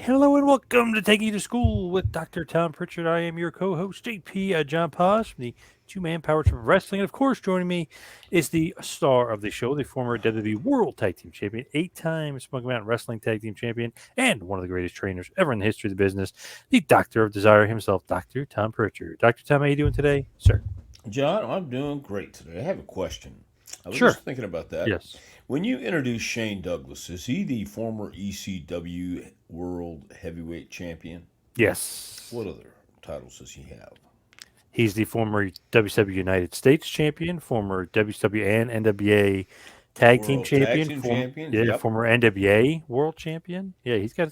Hello and welcome to Taking You to School with Dr. Tom Prichard. I am your co-host, JP John Paz from the Two-Man Power Trip of Wrestling. And of course, joining me is the star of the show, the former WWE World Tag Team Champion, 8-time Smoky Mountain Wrestling Tag Team Champion, and one of the greatest trainers ever in the history of the business, the Doctor of Desire himself, Dr. Tom Prichard. Dr. Tom, how you doing today, sir? John, I'm doing great today. I have a question. I was Sure. just thinking about that. Yes. When you introduce Shane Douglas, is he the former ECW World Heavyweight Champion? Yes. What other titles does he have? He's the former WCW United States champion, former WCW and NWA tag team World Tag champion, Team Champions? Yep. former NWA world champion. Yeah, he's got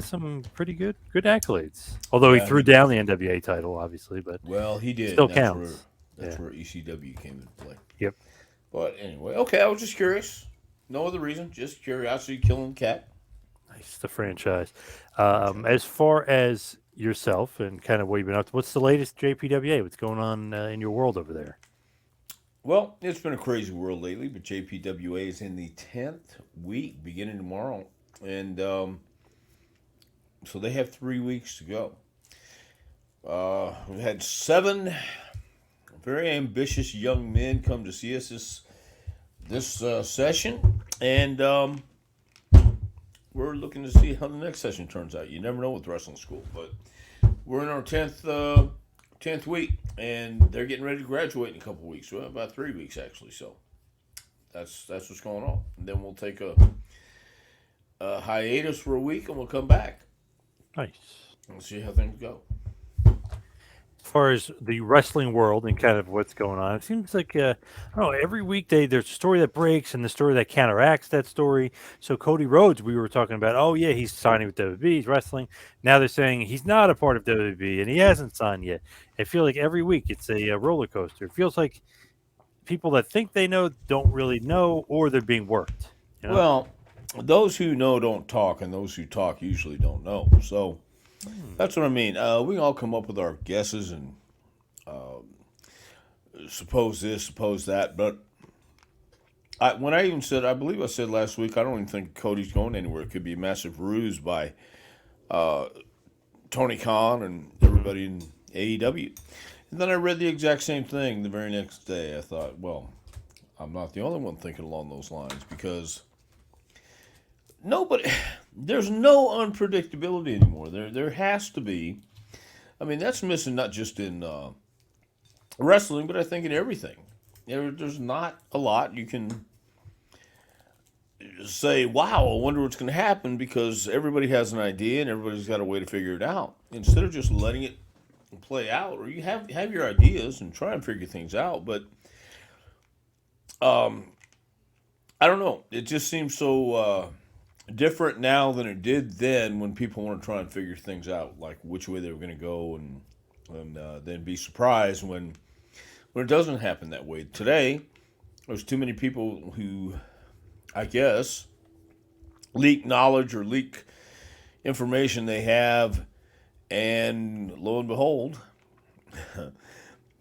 some pretty good accolades. Although he Yeah, threw down the NWA title, obviously, but well, he did, still and counts. that's Yeah. where ECW came into play. Yep. But anyway, okay, I was just curious. No other reason, just curiosity killing cat. Nice, the franchise. Franchise. As far as yourself and kind of what you've been up to, what's the latest JPWA? What's going on in your world over there? Well, it's been a crazy world lately, but JPWA is in the 10th week, beginning tomorrow. And so they have 3 weeks to go. We've had 7 very ambitious young men come to see us this session, and we're looking to see how the next session turns out. You never know with wrestling school, but we're in our 10th week, and they're getting ready to graduate in a couple weeks. Well, about 3 weeks actually. So that's what's going on. And then we'll take a hiatus for a week, and we'll come back Nice. and see how things go. As far as the wrestling world and kind of what's going on, it seems like I don't know. Every weekday there's a story that breaks and the story that counteracts that story. So Cody Rhodes, we were talking about. Oh yeah, he's signing with WWE. He's wrestling. Now they're saying he's not a part of WWE and he hasn't signed yet. I feel like every week it's a roller coaster. It feels like people that think they know don't really know, or they're being worked. You know. Well, those who know don't talk, and those who talk usually don't know. So Hmm. that's what I mean. We all come up with our guesses and suppose this, suppose that. But when I even said, I believe I said last week, I don't even think Cody's going anywhere. It could be a massive ruse by Tony Khan and Mhm. everybody in AEW. And then I read the exact same thing the very next day. I thought, well, I'm not the only one thinking along those lines because nobody, there's no unpredictability anymore. There has to be. I mean, that's missing not just in wrestling, but I think in everything. There's not a lot you can say, wow, I wonder what's going to happen because everybody has an idea and everybody's got a way to figure it out. Instead of just letting it play out, or you have your ideas and try and figure things out, but um, I don't know. It just seems so different now than it did then when people want to try and figure things out, like which way they were going to go, and then be surprised when it doesn't happen that way. Today, there's too many people who, I guess, leak knowledge or leak information they have, and lo and behold,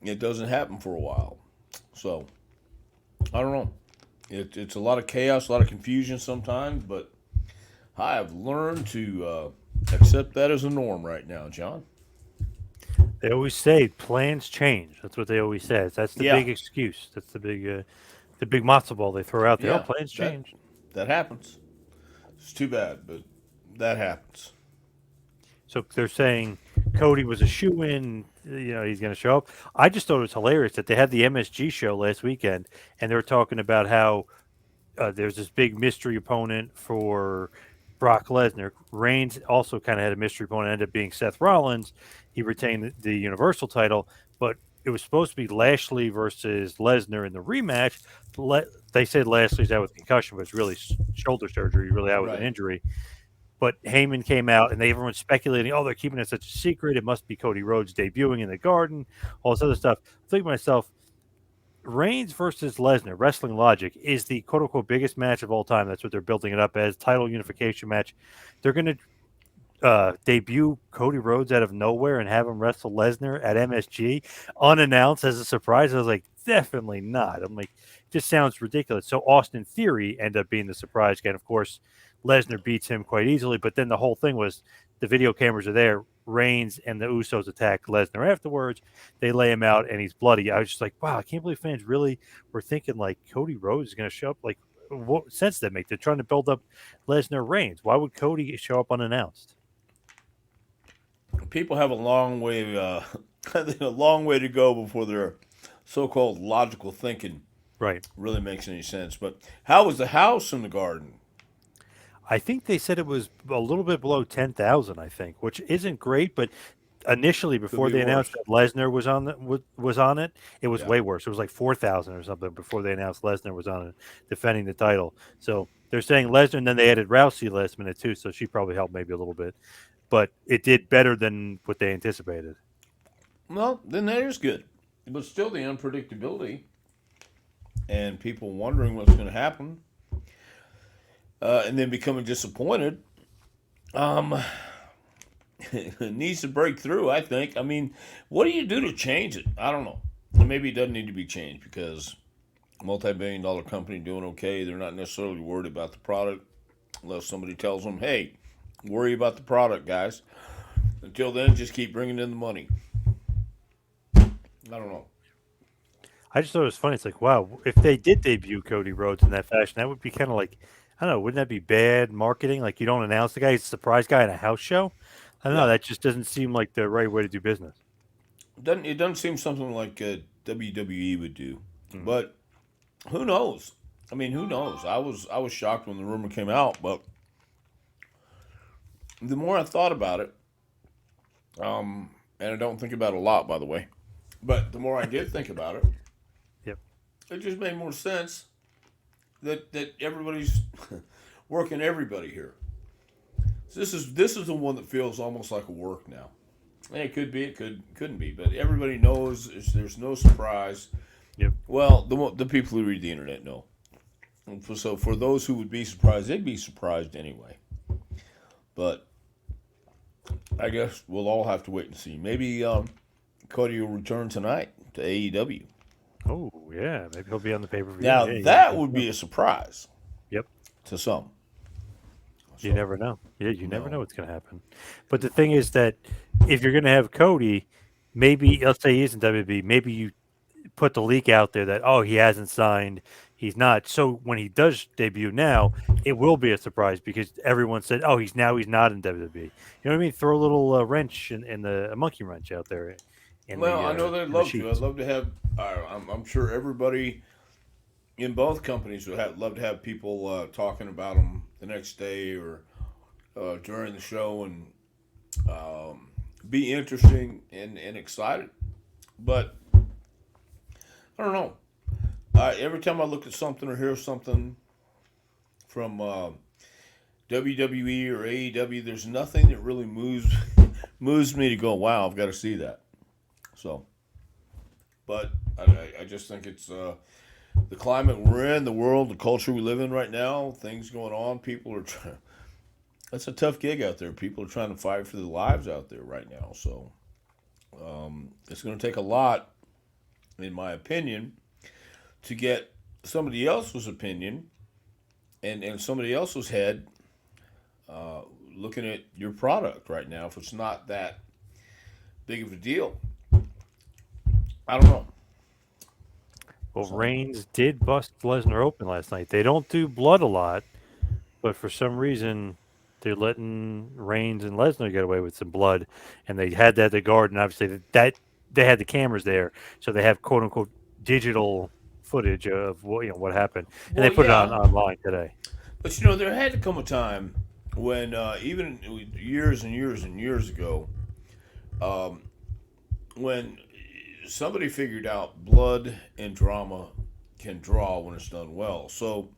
it doesn't happen for a while. So I don't know. It's a lot of chaos, a lot of confusion sometimes, but I have learned to accept that as a norm right now, John. They always say plans change. That's what they always say. That's the Yeah, big excuse. That's the big matzo ball they throw out there. Oh, yeah, plans that change. that happens. It's too bad, but that happens. So they're saying Cody was a shoe in. He's going to show up. I just thought it was hilarious that they had the MSG show last weekend, and they were talking about how there's this big mystery opponent for Brock Lesnar. Reigns also kind of had a mystery opponent, ended up being Seth Rollins. He retained the Universal title, but it was supposed to be Lashley versus Lesnar in the rematch. They said Lashley's out with concussion, but it's really shoulder surgery, really out with an Right. injury. But Heyman came out, and everyone's speculating, oh, they're keeping it such a secret. It must be Cody Rhodes debuting in the Garden, all this other stuff. I think to myself, Reigns versus Lesnar, Wrestling Logic, is the quote unquote biggest match of all time. That's what they're building it up as, title unification match. They're going to debut Cody Rhodes out of nowhere and have him wrestle Lesnar at MSG unannounced as a surprise. I was like, definitely not. I'm like, just sounds ridiculous. So Austin Theory ended up being the surprise guy. And of course, Lesnar beats him quite easily. But then the whole thing was the video cameras are there. Reigns and the Usos attack Lesnar afterwards. They lay him out, and he's bloody. I was just like, wow, I can't believe fans really were thinking like Cody Rhodes is going to show up. Like, what sense does that make? They're trying to build up Lesnar Reigns. Why would Cody show up unannounced? People have a long way, I think a long way to go before their so-called logical thinking Right. really makes any sense. But how was the house in the garden? I think they said it was a little bit below 10,000. I think, which isn't great, but initially Could before be they announced worse. that Lesnar was on was on it, it was Yeah. way worse. It was like 4,000 or something before they announced Lesnar was on it, defending the title. So they're saying Lesnar, and then they added Rousey last minute too, so she probably helped maybe a little bit, but it did better than what they anticipated. Well, then that is good. But still, the unpredictability and people wondering what's going to happen, and then becoming disappointed, um, it needs to break through. I think. I mean, what do you do to change it? I don't know. Maybe it doesn't need to be changed because multi-billion-dollar company doing okay. They're not necessarily worried about the product unless somebody tells them, "Hey, worry about the product, guys." Until then, just keep bringing in the money. I don't know. I just thought it was funny. It's like, wow, if they did debut Cody Rhodes in that fashion, that would be kind of like, I don't know, wouldn't that be bad marketing? Like you don't announce the guy, he's a surprise guy in a house show. I don't know. Yeah, That just doesn't seem like the right way to do business. it doesn't seem something like WWE would do, Mhm. but who knows? I mean, who knows? I was shocked when the rumor came out, but the more I thought about it, and I don't think about it a lot, by the way, but the more I did think about it, Yep. it just made more sense that everybody's working everybody here. So this is the one that feels almost like a work now. And it could be, couldn't be, but everybody knows there's no surprise. Yep. Well, the people who read the internet know. So for those who would be surprised, they'd be surprised anyway. But I guess we'll all have to wait and see. Maybe Cody will return tonight to AEW. Oh yeah, maybe he'll be on the pay per view. Now Yeah, you that never would know. be a surprise Yep. to some. You So never know. Yeah, you never know no, what's going to happen. But the thing is that if you're going to have Cody, maybe let's say he isn't WB, maybe you put the leak out there that he hasn't signed, he's not. So when he does debut now, it will be a surprise because everyone said, he's not in WWE. You know what I mean? Throw a little wrench in the a monkey wrench out there well, I know they'd in the love to. I'd sheets. love to have. I'm sure everybody in both companies would love to have people talking about them the next day or during the show and be interesting and excited. But I don't know. Every time I look at something or hear something from WWE or AEW, there's nothing that really moves me to go, wow, I've got to see that. So, but I just think it's the climate we're in, the world, the culture we live in right now, things going on. People are trying. That's a tough gig out there. People are trying to fight for their lives out there right now. So it's going to take a lot, in my opinion, to get somebody else's opinion and somebody else's head looking at your product right now. If it's not that big of a deal, I don't know. Well, So Reigns did bust Lesnar open last night. They don't do blood a lot, but for some reason they're letting Reigns and Lesnar get away with some blood, and they had that at the Garden. Obviously, that they had the cameras there, so they have quote unquote digital footage of what happened, and they well, put it on yeah, online today. but there had to come a time when even years and years and years ago, um, when somebody figured out blood and drama can draw when it's done well. So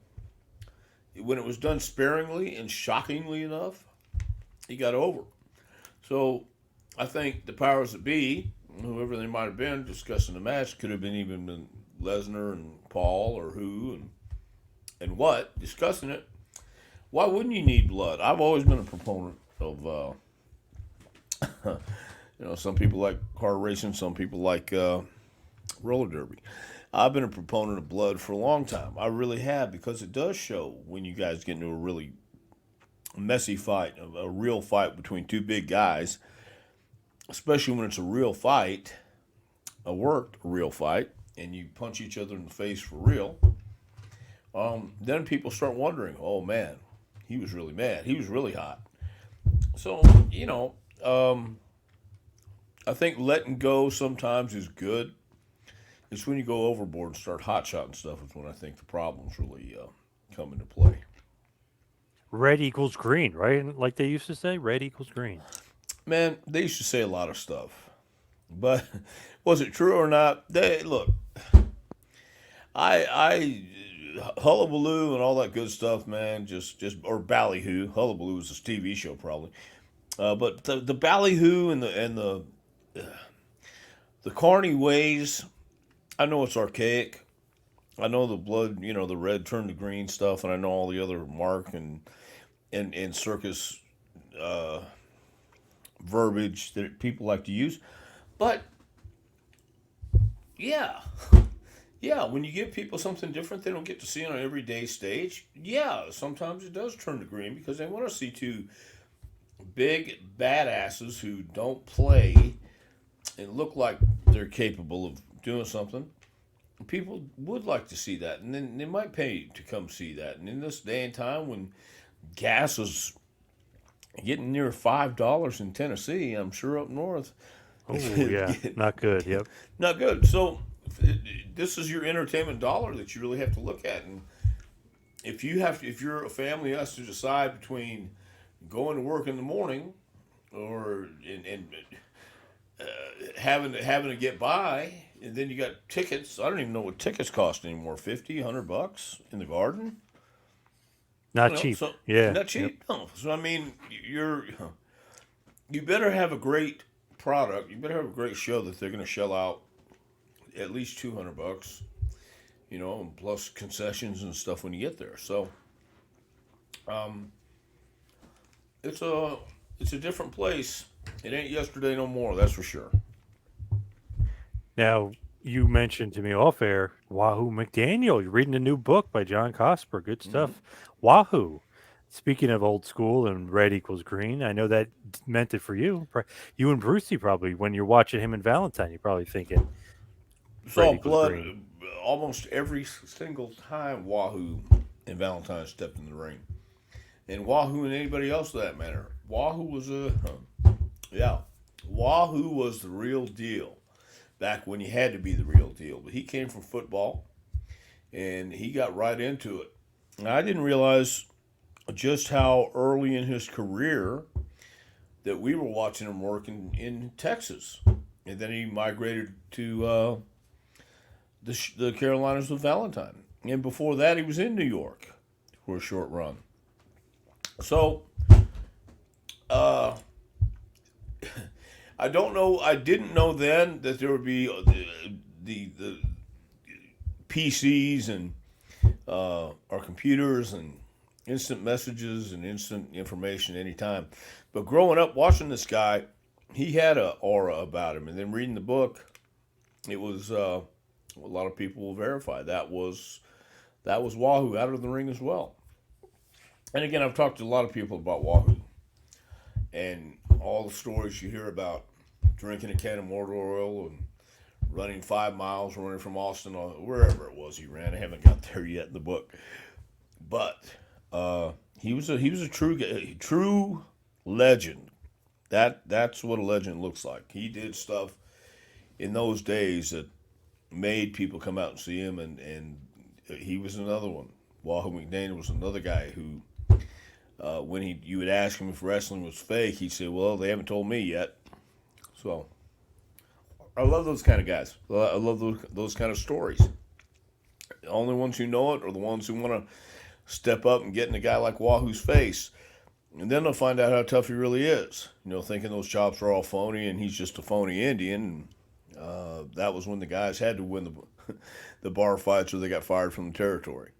when it was done sparingly and shockingly enough, he got over. So I think the powers that be, whoever they might have been discussing the match, could have been even been Lesnar and Paul or who and what discussing it. Why wouldn't you need blood? I've always been a proponent of some people like car racing, some people like roller derby. I've been a proponent of blood for a long time. I really have because it does show when you guys get into a really messy fight, a real fight between two big guys, especially when it's a real fight, a worked real fight, and you punch each other in the face for real, then people start wondering, oh man, he was really mad. He was really hot. So, I think letting go sometimes is good. It's when you go overboard and start hot shotting stuff is when I think the problems really come into play. Red equals green, right? Like they used to say, red equals green. Man, they used to say a lot of stuff, but was it true or not? They look, I hullabaloo and all that good stuff, man. Just or ballyhoo. Hullabaloo was a TV show probably, but the ballyhoo and the corny ways. I know it's archaic. I know the blood, the red turned to green stuff, and I know all the other mark and circus uh, verbiage that people like to use. But yeah, yeah, when you give people something different they don't get to see on an everyday stage, yeah, sometimes it does turn to green because they want to see two big badasses who don't play and look like they're capable of doing something. People would like to see that, and then they might pay to come see that. And in this day and time when gas is getting near $5 in Tennessee, I'm sure up north, Oh yeah, not good. Yep. not good. So this is your entertainment dollar that you really have to look at. And if you're a family who has to decide between going to work in the morning or and having to get by, and then you got tickets. I don't even know what tickets cost anymore. 50, $100 in the garden. Not cheap. So Yeah. not Yep. cheap. No. So I mean, you better have a great product. You better have a great show that they're going to shell out at least $200. And plus concessions and stuff when you get there. So, um, it's a different place. It ain't yesterday no more. That's for sure. Now you mentioned to me off air, Wahoo McDaniel. You're reading a new book by John Cosper. Good Hmm. stuff. Wahoo. Speaking of old school and red equals green, I know that meant it for you. You and Brucey probably when you're watching him and Valentine, you're probably thinking red Saw equals blood green. almost every single time Wahoo and Valentine stepped in the ring, and Wahoo and anybody else for that matter. Wahoo was yeah, Wahoo was the real deal back when you had to be the real deal. But he came from football and he got right into it. And I didn't realize just how early in his career that we were watching him work in Texas, and then he migrated to the Carolinas with Valentine. And before that, he was in New York for a short run. So, uh, I don't know. I didn't know then that there would be the PCs and our computers and instant messages and instant information anytime. But growing up watching this guy, he had a aura about him, and then reading the book, it was a lot of people will verify that was Wahoo out of the ring as well. And again, I've talked to a lot of people about Wahoo and all the stories you hear about drinking a can of motor oil and running 5 miles, running from Austin or wherever it was he ran. I haven't got there yet in the book, but he was a true legend. That's what a legend looks like. He did stuff in those days that made people come out and see him, and he was another one. Wahoo McDaniel was another guy who, when you would ask him if wrestling was fake, he'd say, "Well, they haven't told me yet." So I love those kind of guys. I love those kind of stories. The only ones who know it are the ones who want to step up and get in a guy like Wahoo's face. And then they'll find out how tough he really is. Thinking those chops are all phony and he's just a phony Indian. That was when the guys had to win the bar fights or they got fired from the territory.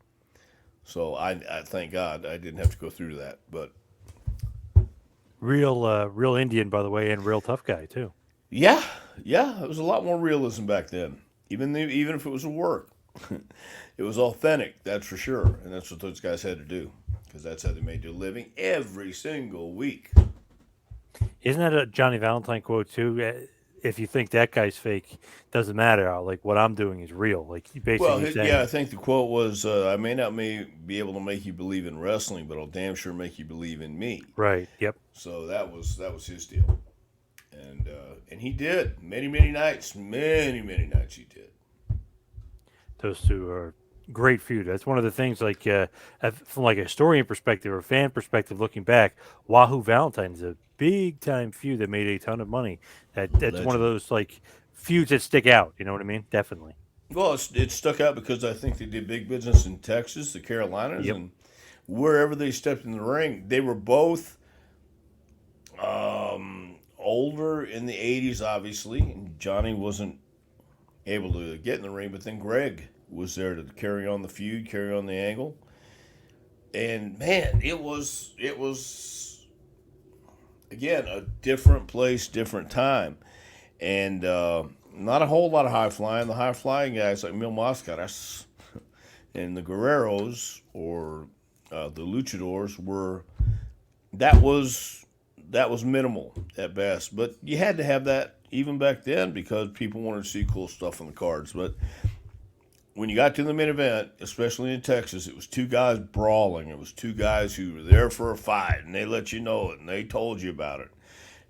So I thank God I didn't have to go through that. But Real Indian, by the way, and real tough guy too. yeah, yeah, it was a lot more realism back then. Even if it was a work, it was authentic. That's for sure, and that's what those guys had to do because that's how they made their living every single week. Isn't that a Johnny Valentine quote too? If you think that guy's fake, doesn't matter. Like what I'm doing is real. Like Well, basically yeah, I saying, think the quote was, "I may be able to make you believe in wrestling, but I'll damn sure make you believe in me." right? Yep. So that was his deal, and he did many nights he did. Those two are great feud. That's one of the things. Like from like a historian perspective or a fan perspective, looking back, Wahoo Valentine is a big time feud that made a ton of money. That's one of Legend. those like feuds that stick out. You know what I mean? Definitely. Well, it stuck out because I think they did big business in Texas, the Carolinas, Yep. and wherever they stepped in the ring. They were both older in the '80s, obviously, and Johnny wasn't able to get in the ring, but then Greg was there to carry on the feud, carry on the angle. And man, it was again a different place, different time, and not a whole lot of high flying. The high flying guys like Mil Mascaras and the Guerreros or the Luchadors were that was that was minimal at best. But you had to have that even back then because people wanted to see cool stuff on the cards. But when you got to the main event, especially in Texas, it was two guys brawling. It was two guys who were there for a fight, and they let you know it, and they told you about it.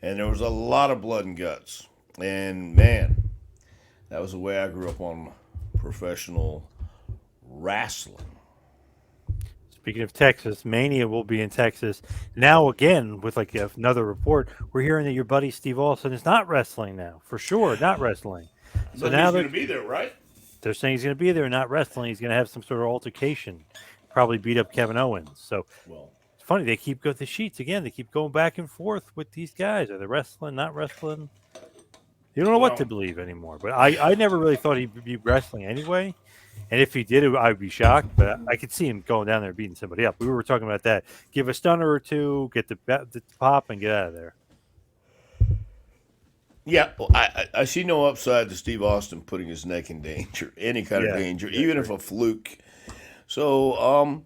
And there was a lot of blood and guts. And man, that was the way I grew up on professional wrestling. Speaking of Texas, Mania will be in Texas now again with like another report. We're hearing that your buddy Steve Austin is not wrestling now, for sure, not wrestling. So But now he's going to be there, right? they're saying he's going to be there, not wrestling. He's going to have some sort of altercation, probably beat up Kevin Owens. So Well, it's funny they keep the sheets again. They keep going back and forth with these guys. Are they wrestling? Not wrestling? You don't know what to well, believe anymore. But I never really thought he'd be wrestling anyway. And if he did, I would be shocked. But I could see him going down there beating somebody up. We were talking about that. Give a stunner or two, get the pop, and get out of there. yeah. Well, I see no upside to Steve Austin putting his neck in danger, any kind of Yeah, danger, yeah, even if a fluke. So,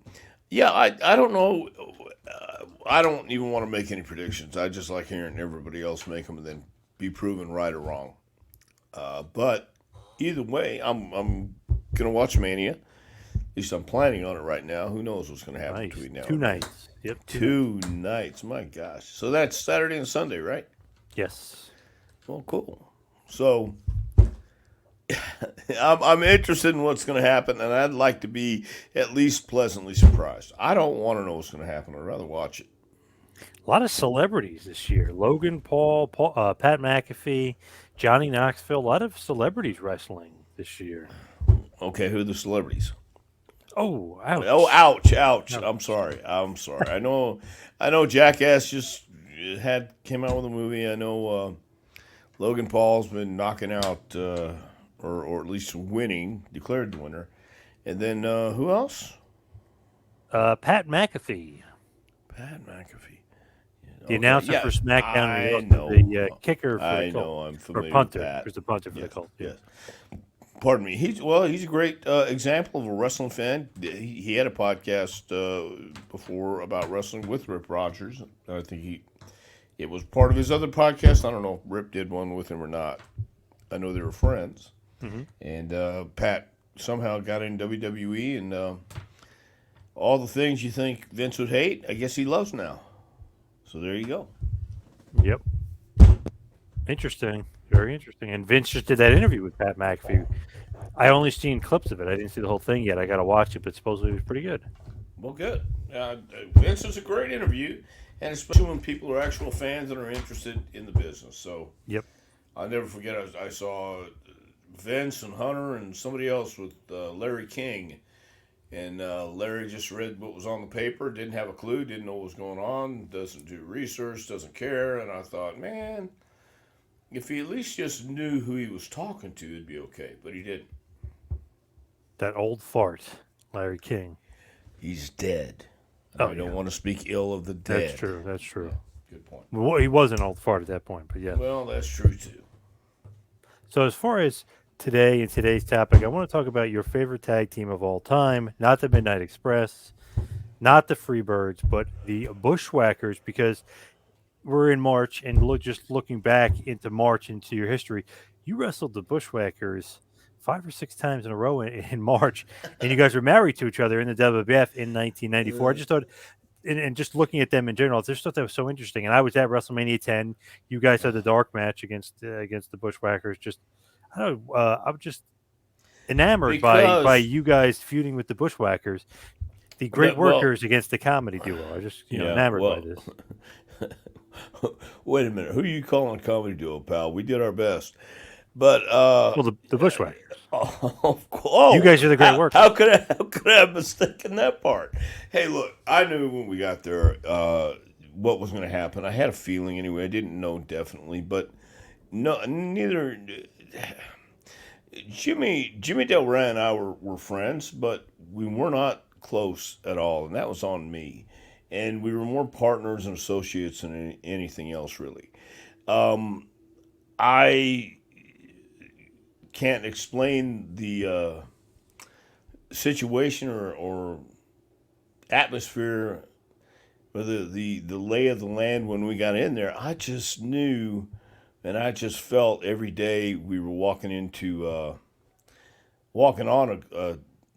yeah, I don't know. I don't even want to make any predictions. I just like hearing everybody else make them and then be proven right or wrong. But either way, I'm gonna watch Mania. At least I'm planning on it right now. Who knows what's gonna happen nice. between now Two and then? nights. Yep. Two nights. My gosh. So that's Saturday and Sunday, right? Yes. Well, cool. So I'm interested in what's going to happen, and I'd like to be at least pleasantly surprised. I don't want to know what's going to happen. I'd rather watch it. A lot of celebrities this year. Logan Paul, Pat McAfee, Johnny Knoxville. A lot of celebrities wrestling this year. Okay, who are the celebrities? Oh, Oh, ouch. ouch, ouch. Ouch. I'm sorry. I know. Jackass just came out with a movie. I know Logan Paul's been knocking out, or at least winning, declared the winner. And then who else? Pat McAfee, Pat McAfee. the Okay, announcer yeah, for SmackDown, and I he's also know. the kicker for the I Cult, know. I'm or familiar with punter. Pat. Who's the punter for the Yes, Cult? Yeah. yes. Pardon me. He's a great example of a wrestling fan. He had a podcast before about wrestling with Rip Rogers. I think it was part of his other podcast. I don't know if Rip did one with him or not. I know they were friends. Hmm. And Pat somehow got in WWE, and all the things you think Vince would hate, I guess he loves now. So there you go. Yep. Interesting. Very interesting. And Vince just did that interview with Pat McAfee. I only seen clips of it. I didn't see the whole thing yet. I got to watch it, but supposedly it was pretty good. Well, good. Vince is a great interview, and especially when people are actual fans and are interested in the business. So Yep. I'll never forget. I saw Vince and Hunter and somebody else with Larry King, and Larry just read what was on the paper, didn't have a clue, didn't know what was going on, doesn't do research, doesn't care. And I thought, man, if he at least just knew who he was talking to, it'd be okay. But he didn't. That old fart, Larry King. He's dead. Oh, I don't yeah. want to speak ill of the dead. That's true. That's true. Good point. Well, he was an old fart at that point, but yeah. Well, that's true too. So as far as today and today's topic, I want to talk about your favorite tag team of all time, not the Midnight Express. not the Freebirds, but the Bushwhackers, because we're in March, and just looking back into March into your history, you wrestled the Bushwhackers 5 or 6 times in a row in March, and you guys were married to each other in the WWF in 1994. I just thought, and just looking at them in general, I just thought that was so interesting. And I was at WrestleMania 10. You guys had the dark match against the Bushwhackers. Just I don't know. I'm just enamored by Because you guys feuding with the Bushwhackers, the great but, well, workers against the comedy duo. I just yeah, enamored by well, this. wait a minute. Who are you calling a comedy duo, pal? We did our best. But Well, the Bushwhackers. You oh, guys are the great how workers. could I have mistaken that part? Hey, look, I knew when we got there what was going to happen. I had a feeling anyway. I didn't know definitely, but no, neither. Jimmy Del Rey and I were friends, but we were not close at all, and that was on me. And we were more partners and associates than anything else, really. Um, I can't explain the situation or atmosphere or the lay of the land when we got in there. I just knew and I just felt every day we were walking on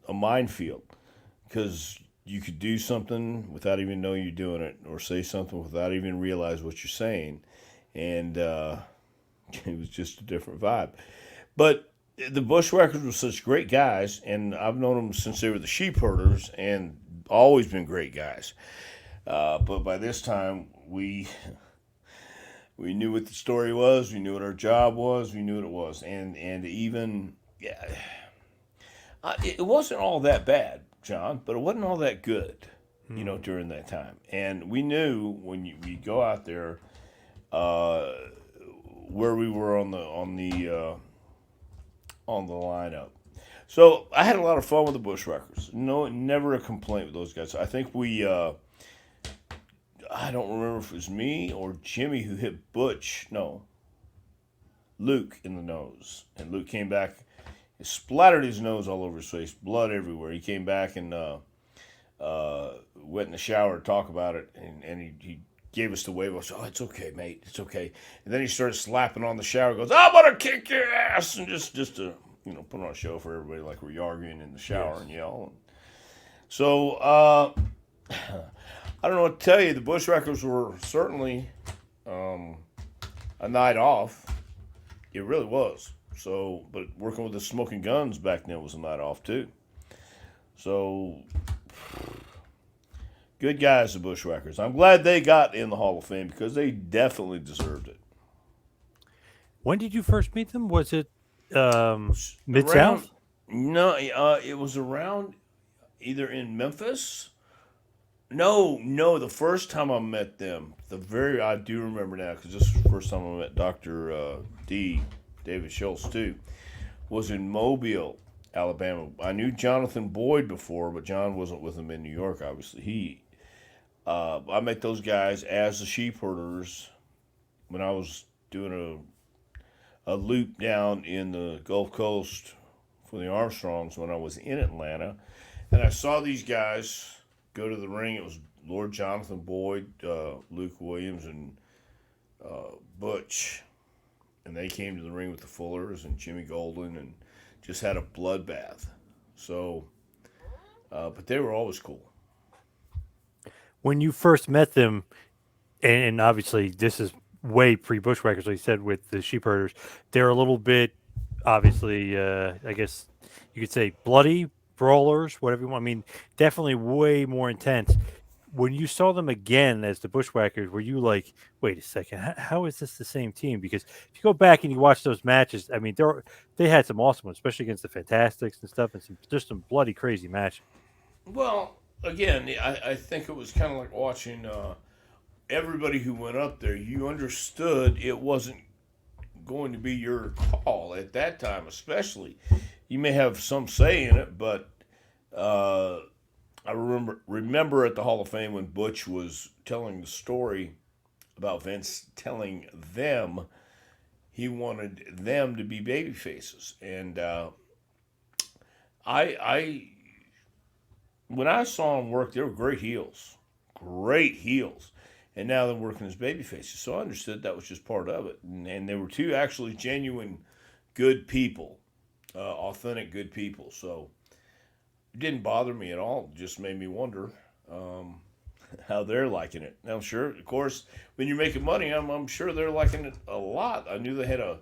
a minefield because you could do something without even knowing you're doing it or say something without even realize what you're saying. And it was just a different vibe. But the Bushwhackers were such great guys, and I've known them since they were the sheep herders, and always been great guys. But by this time, we knew what the story was, we knew what our job was, we knew what it was, and even yeah, it wasn't all that bad, John, but it wasn't all that good, Hmm. during that time. And we knew when we go out there, uh, where we were on the lineup. So I had a lot of fun with the Bushwhackers. No, never a complaint with those guys. I think I don't remember if it was me or Jimmy who hit Butch. No, Luke in the nose, and Luke came back, splattered his nose all over his face, blood everywhere. He came back and went in the shower to talk about it, and he gave us the wave. I said, "Oh, it's okay, mate. It's okay." And then he started slapping on the shower. Goes, "I'm gonna kick your ass!" And just to put on a show for everybody, like we're arguing in the shower and Yes. yell. So I don't know what to tell you. The Bushwhackers were certainly um, a night off. It really was. So, but working with the Smoking Guns back then was a night off too. So good guys, the Bushwhackers. I'm glad they got in the Hall of Fame because they definitely deserved it. When did you first meet them? Was it Mid Around, South? no, it was around either in Memphis. No, the first time I met them, I do remember now because this was the first time I met Doctor David Schultz too, was in Mobile, Alabama. I knew Jonathan Boyd before, but John wasn't with him in New York. Obviously, I met those guys as the sheep herders when I was doing a loop down in the Gulf Coast for the Armstrongs when I was in Atlanta, and I saw these guys go to the ring. It was Lord Jonathan Boyd, Luke Williams, and Butch, and they came to the ring with the Fullers and Jimmy Golden, and just had a bloodbath. So, but they were always cool. When you first met them, and obviously this is way pre Bushwhackers, like you said, with the sheep herders, they're a little bit, obviously, I guess you could say bloody, brawlers, whatever you want. I mean, definitely way more intense. When you saw them again as the Bushwhackers, were you like, wait a second, how is this the same team? Because if you go back and you watch those matches, I mean, they had some awesome ones, especially against the Fantastics and stuff, and just some bloody crazy matches. Well, again, I think it was kind of like watching everybody who went up there. You understood it wasn't going to be your call at that time, especially. You may have some say in it, but uh, I remember at the Hall of Fame when Butch was telling the story about Vince telling them he wanted them to be baby faces, and I when I saw them work, they were great heels, and now they're working as baby faces. So I understood that was just part of it, and they were two actually genuine good people, authentic good people. So it didn't bother me at all. It just made me wonder um, how they're liking it. Now, sure, of course, when you're making money, I'm sure they're liking it a lot. I knew they had a.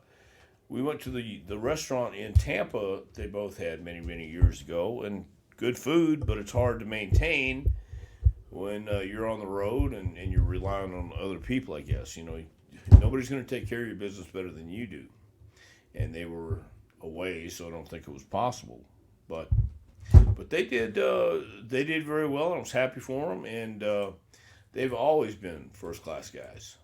We went to the restaurant in Tampa. They both had many years ago, and good food, but it's hard to maintain when you're on the road and you're relying on other people. I guess nobody's going to take care of your business better than you do, and they were away, so I don't think it was possible. But they did very well, and I was happy for them. And they've always been first class guys.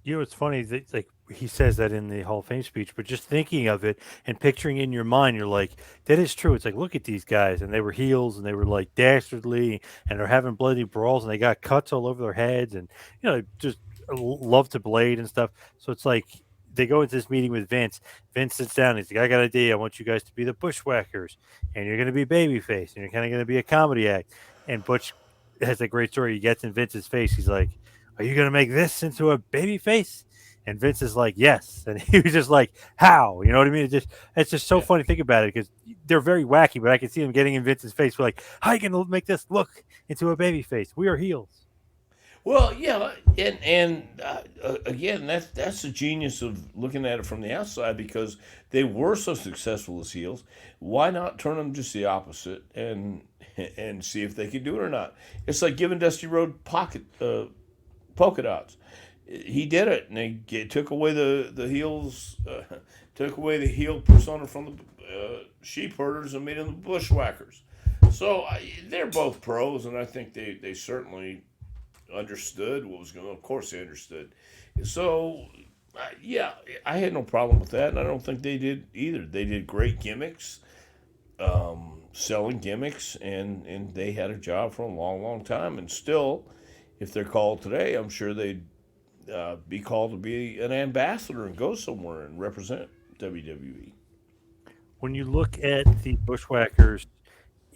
It's funny that like he says that in the Hall of Fame speech, but just thinking of it and picturing in your mind, you're like, that is true. It's like, look at these guys, and they were heels, and they were like dastardly, and they're having bloody brawls, and they got cuts all over their heads, and just love to blade and stuff. So it's like they go into this meeting with Vince. Vince sits down. He's like, I got an idea. I want you guys to be the Bushwackers, and you're going to be babyface, and you're kind of going to be a comedy act. And Butch has a great story. He gets in Vince's face. He's like, are you going to make this into a baby face? And Vince is like, yes. And he was just like, how? You know what I mean? It's just so Yeah. funny to think about it because they're very wacky, but I can see them getting in Vince's face. We're like, how are you going to make this look into a baby face? We are heels. Well, yeah, and again, that's the genius of looking at it from the outside because they were so successful as heels. Why not turn them just the opposite and see if they can do it or not? It's like giving Dusty Road polka dots. He did it, and took away the heels, took away the heel persona from the sheep herders and made them the bushwhackers. So they're both pros, and I think they certainly understood what was going on. Of course, they understood. So, yeah, I had no problem with that, and I don't think they did either. They did great gimmicks, selling gimmicks, and they had a job for a long time. And still, if they're called today, I'm sure they'd be called to be an ambassador and go somewhere and represent WWE. When you look at the Bushwhackers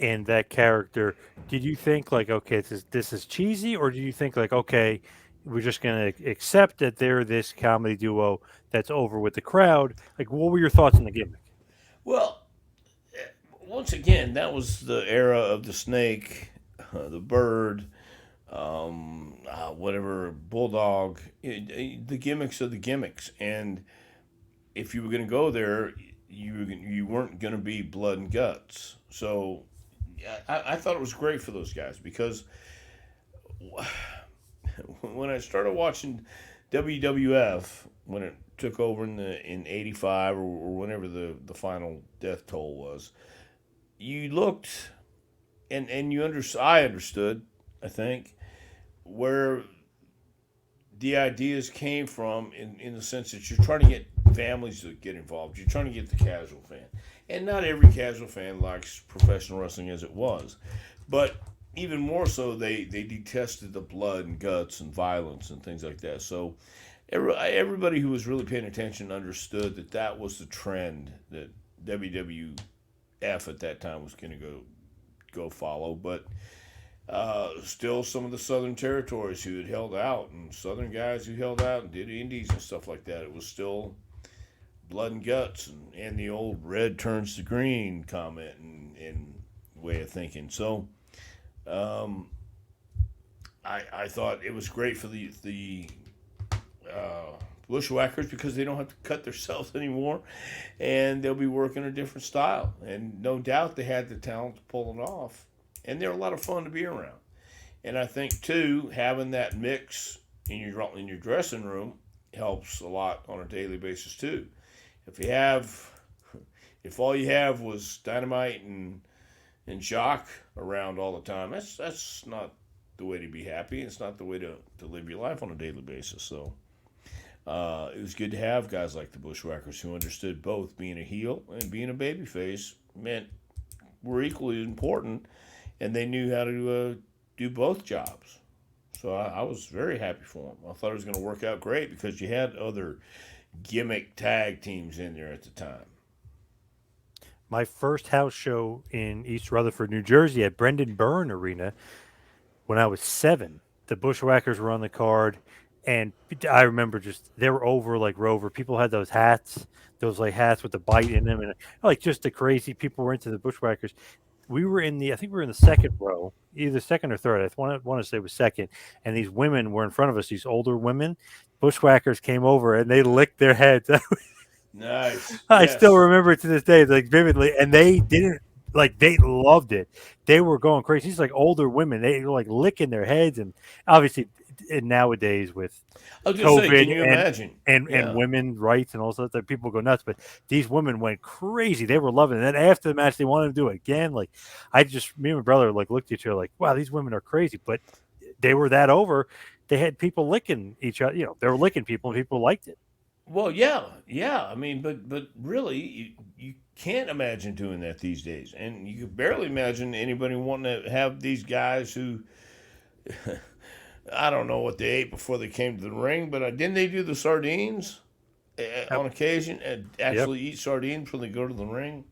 and that character, did you think like, okay, this is cheesy, or do you think like, okay, we're just gonna accept that they're this comedy duo that's over with the crowd? Like, what were your thoughts on the gimmick? Well, once again, that was the era of the snake, the bird, whatever, bulldog. The gimmicks are the gimmicks, and if you were going to go there, you weren't going to be blood and guts. So I thought it was great for those guys because when I started watching WWF when it took over in '85 or whenever the final death toll was, you looked and I understood, I think, where the ideas came from in the sense that you're trying to get families to get involved. You're trying to get the casual fan. And not every casual fan likes professional wrestling as it was. But even more so, they detested the blood and guts and violence and things like that. So everybody who was really paying attention understood that that was the trend that WWF at that time was going to go follow. But still some of the southern territories who had held out and southern guys who held out and did indies and stuff like that, it was still blood and guts and the old red turns to green comment and way of thinking. So um, I thought it was great for the uh, bushwhackers because they don't have to cut themselves anymore and they'll be working a different style, and no doubt they had the talent to pull it off, and they're a lot of fun to be around. And I think too, having that mix in your dressing room helps a lot on a daily basis too. If you have, if all you have was dynamite and shock around all the time, that's not the way to be happy. It's not the way to live your life on a daily basis. So it was good to have guys like the Bushwhackers who understood both being a heel and being a babyface meant were equally important, and they knew how to do both jobs. So I was very happy for them. I thought it was going to work out great because you had other gimmick tag teams in there at the time. my first house show in East Rutherford, New Jersey, at Brendan Byrne Arena when I was 7. The Bushwhackers were on the card, and I remember just they were over like Rover. People had those hats, those like hats with the bite in them, and like just the crazy people were into the Bushwhackers. We were in the, I think we were in the second row, either second or third. I want to say it was second, and these women were in front of us. These older women, Bushwhackers came over and they licked their heads. Nice. I still Yes. remember it to this day, like vividly, and they didn't like they loved it. They were going crazy. These like older women, they were like licking their heads, and obviously, nowadays with I was gonna say, COVID can you and imagine? and Yeah. women rights and all sorts of people go nuts. But these women went crazy. They were loving it. And then after the match, they wanted to do it again. Like me and my brother like looked at each other like, wow, these women are crazy. But they were that over. They had people licking each other. They were licking people, and people liked it. Well, yeah, yeah. I mean, but really, you can't imagine doing that these days, and you could barely imagine anybody wanting to have these guys who I don't know what they ate before they came to the ring, but didn't they do the sardines Yep. on occasion and Yep. actually eat sardines before they go to the ring?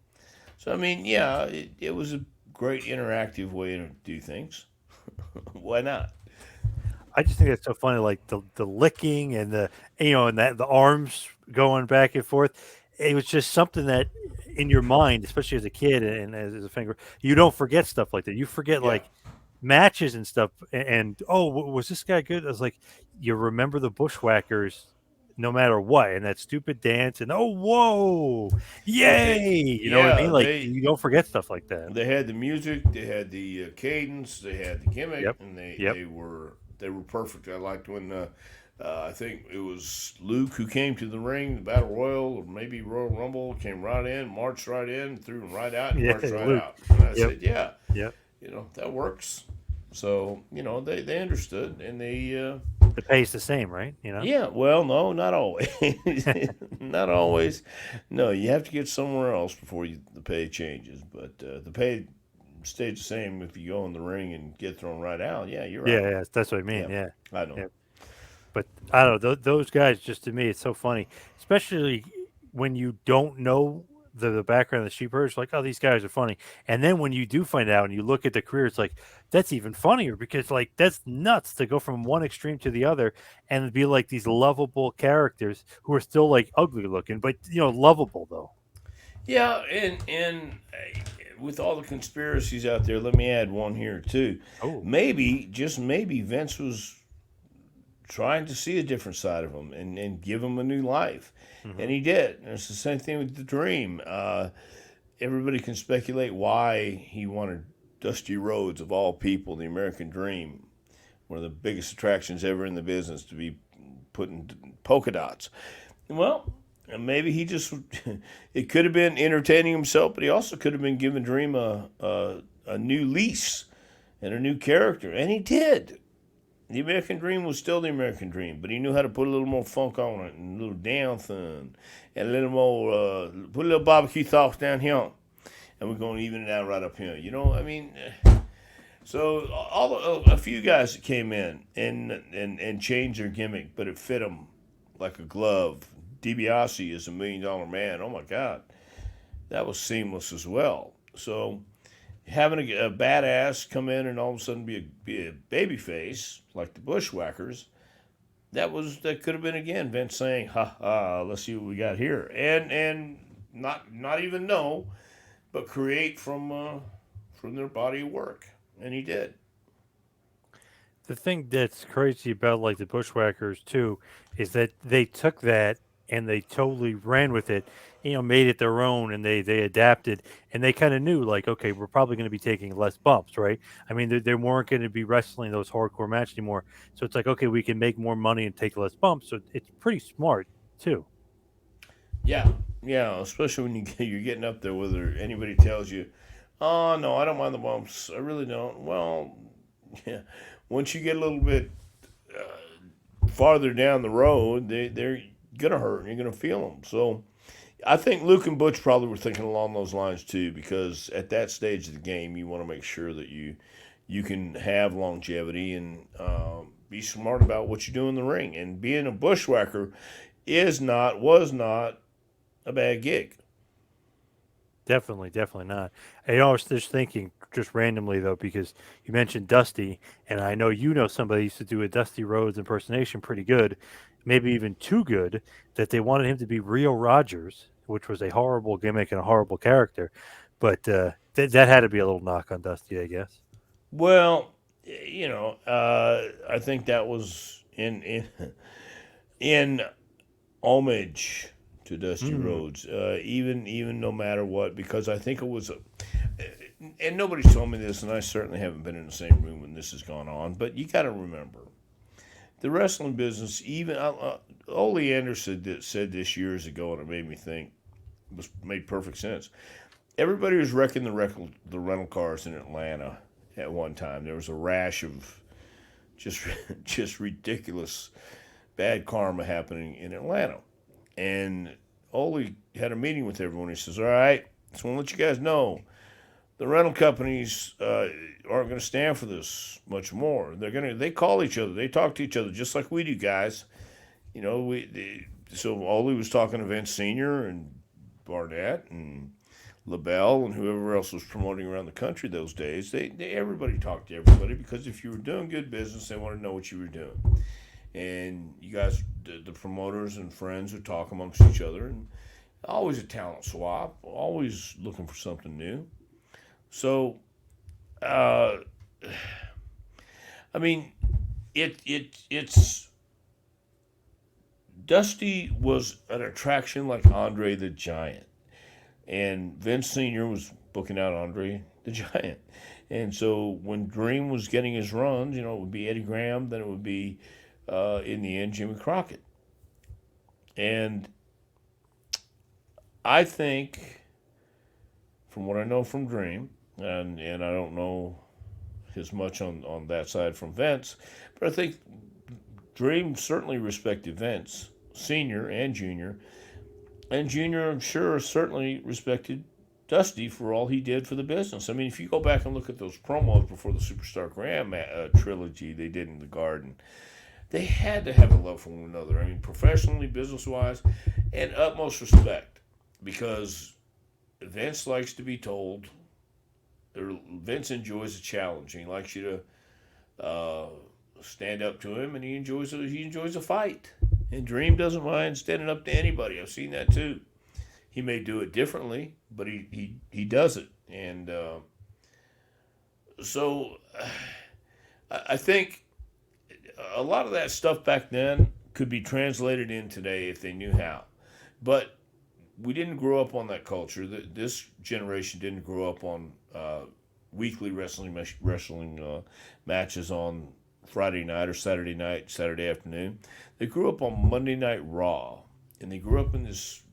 So I mean, yeah, it was a great interactive way to do things. Why not? I just think that's so funny, like the licking and and that the arms going back and forth. It was just something that in your mind, especially as a kid and as a finger, you don't forget stuff like that. You forget Yeah. like matches and stuff. And oh, was this guy good? I was like, you remember the Bushwhackers, no matter what, and that stupid dance, and oh, whoa, Well, they yay! You know what I yeah mean? Like you don't forget stuff like that. they had the music, they had the cadence, they had the gimmick, Yep. and Yep. they were perfect. I liked when I think it was Luke who came to the ring, the Battle Royal, or maybe Royal Rumble, came right in, marched right in, threw him right out, and Yeah, marched right Luke. out. And I Yep. said, yeah, Yep. that works. So they understood, and The pay's the same, right? yeah, well, no, not always. Not always. No, you have to get somewhere else before the pay changes. But the pay stays the same if you go in the ring and get thrown right out. Yeah, you're Yeah, right. yeah, that's what I mean. Yeah, Yeah, I know. yeah. But I don't know those guys. Just to me, it's so funny, especially when you don't know the background of the sheepherders. Like, oh, these guys are funny, and then when you do find out and you look at the career, it's like that's even funnier because like that's nuts to go from one extreme to the other and be like these lovable characters who are still like ugly looking, but lovable though. Yeah, and with all the conspiracies out there, let me add one here too. Oh, Maybe, just maybe, Vince was trying to see a different side of him and give him a new life. And hmm, he did. And it's the same thing with the Dream. Everybody can speculate why he wanted Dusty Rhodes, of all people, the American Dream, one of the biggest attractions ever in the business, to be putting polka dots. Well, maybe he just, it could have been entertaining himself, but he also could have been giving Dream a new lease and a new character. And he did. The American Dream was still the American Dream, but he knew how to put a little more funk on it, and a little down thing, and a little more, put a little barbecue sauce down here, and we're going to even it out right up here. I mean, so a few guys that came in and changed their gimmick, but it fit them like a glove. DiBiase is $1 million man. Oh my God, that was seamless as well. So having a badass come in and all of a sudden be a baby face like the Bushwhackers, that could have been again Vince saying, "Ha ha, let's see what we got here," and not even know, but create from their body of work, and he did. the thing that's crazy about like the Bushwhackers too is that they took that and they totally ran with it, made it their own, and they adapted, and they kind of knew like, okay, we're probably going to be taking less bumps, right? I mean, they weren't going to be wrestling those hardcore matches anymore, so it's like, okay, we can make more money and take less bumps, so it's pretty smart too. Yeah, yeah, especially when you're getting up there, whether anybody tells you, "Oh no, I don't mind the bumps. I really don't." Well, yeah, once you get a little bit farther down the road, they're gonna hurt and you're gonna feel them. So I think Luke and Butch probably were thinking along those lines too, because at that stage of the game, you want to make sure that you can have longevity and be smart about what you do in the ring. And being a bushwhacker was not a bad gig. Definitely not. I was just thinking, just randomly though, because you mentioned Dusty, and I know you know somebody used to do a Dusty Rhodes impersonation pretty good, maybe even too good, that they wanted him to be Rio Rogers, which was a horrible gimmick and a horrible character, but that had to be a little knock on Dusty, I guess. Well, I think that was in homage to Dusty Mm. Rhodes, even no matter what, because I think it was and nobody's told me this, and I certainly haven't been in the same room when this has gone on. But you got to remember, the wrestling business, even Ole Anderson said this years ago, and it made me think, made perfect sense. Everybody was wrecking the rental cars in Atlanta at one time. There was a rash of just just ridiculous bad karma happening in Atlanta. And Ole had a meeting with everyone. He says, "All right, just want to let you guys know the rental companies aren't going to stand for this much more. They call each other, they talk to each other just like we do, guys. So Ole was talking to Vince Senior and Barnett and LaBelle and whoever else was promoting around the country those days. Everybody talked to everybody because if you were doing good business, they wanted to know what you were doing. And you guys, the promoters and friends would talk amongst each other, and always a talent swap, always looking for something new. So, uh, I mean, it's Dusty was an attraction like Andre the Giant, and Vince Senior was booking out Andre the Giant, and so when Dream was getting his runs, it would be Eddie Graham, then it would be in the end Jimmy Crockett, and I think from what I know from Dream, and I don't know as much on that side from Vince, but I think Dream certainly respected Vince Senior and Junior, and Junior I'm sure certainly respected Dusty for all he did for the business. I mean, if you go back and look at those promos before the Superstar Graham trilogy they did in the Garden, they had to have a love for one another. I mean, professionally, business wise, and utmost respect because Vince likes to be told. Vince enjoys a challenge. He likes you to stand up to him, and he enjoys a fight. And Dream doesn't mind standing up to anybody. I've seen that too. He may do it differently, but he does it. And so I think a lot of that stuff back then could be translated in today if they knew how. But we didn't grow up on that culture. This generation didn't grow up on weekly wrestling matches on Friday night or Saturday night, Saturday afternoon. They grew up on Monday Night Raw, and they grew up in this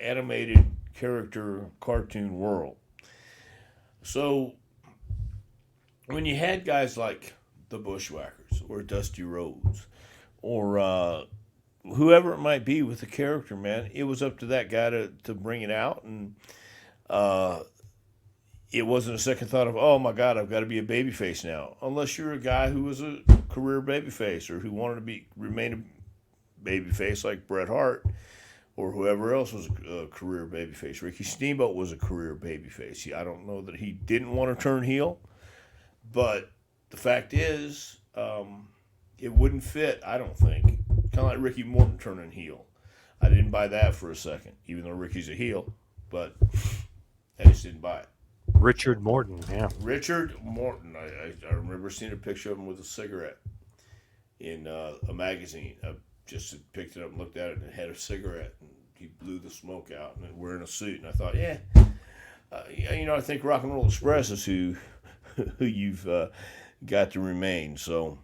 animated character cartoon world. So when you had guys like the Bushwackers or Dusty Rhodes or whoever it might be with the character, man, it was up to that guy to bring it out. And uh, it wasn't a second thought of, oh my God, I've got to be a babyface now. Unless you're a guy who was a career babyface or who wanted to remain a babyface like Bret Hart or whoever else was a career babyface. Ricky Steamboat was a career babyface. I don't know that he didn't want to turn heel, but the fact is, it wouldn't fit, I don't think. Kind of like Ricky Morton turning heel. I didn't buy that for a second, even though Ricky's a heel, but I just didn't buy it. Richard Morton, yeah. Richard Morton. I remember seeing a picture of him with a cigarette in a magazine. I just picked it up and looked at it, and it had a cigarette, and he blew the smoke out, and wearing a suit. And I thought, yeah, I think Rock and Roll Express is who you've got to remain. So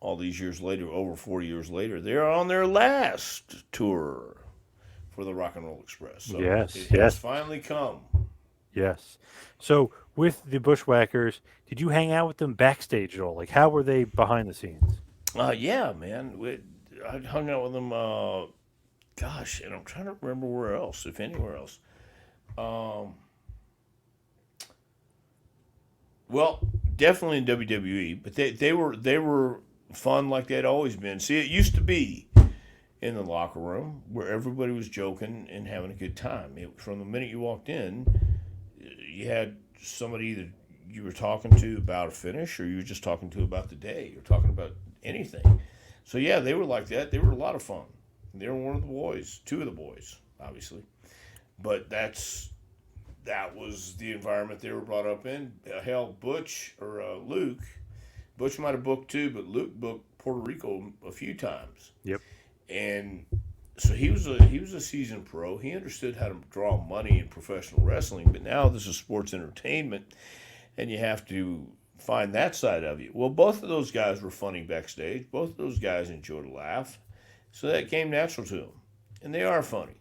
all these years later, over 40 years later, they're on their last tour for the Rock and Roll Express. So Yes, it has yes, finally come. yes. So with the Bushwhackers, did you hang out with them backstage at all? Like, how were they behind the scenes? Yeah, man. I hung out with them. Gosh, and I'm trying to remember where else, if anywhere else. Um, well, definitely in WWE, but they were fun like they'd always been. See, it used to be in the locker room where everybody was joking and having a good time. From the minute you walked in, you had somebody that you were talking to about a finish, or you were just talking to about the day. You're talking about anything. So yeah, they were like that. They were a lot of fun. They were one of the boys, two of the boys, obviously. But that was the environment they were brought up in. Hell, Butch or Luke, Butch might have booked too, but Luke booked Puerto Rico a few times, Yep. and so he was a seasoned pro. He understood how to draw money in professional wrestling, but now this is sports entertainment, and you have to find that side of you. Well, both of those guys were funny backstage. Both of those guys enjoyed a laugh, so that came natural to them, and they are funny.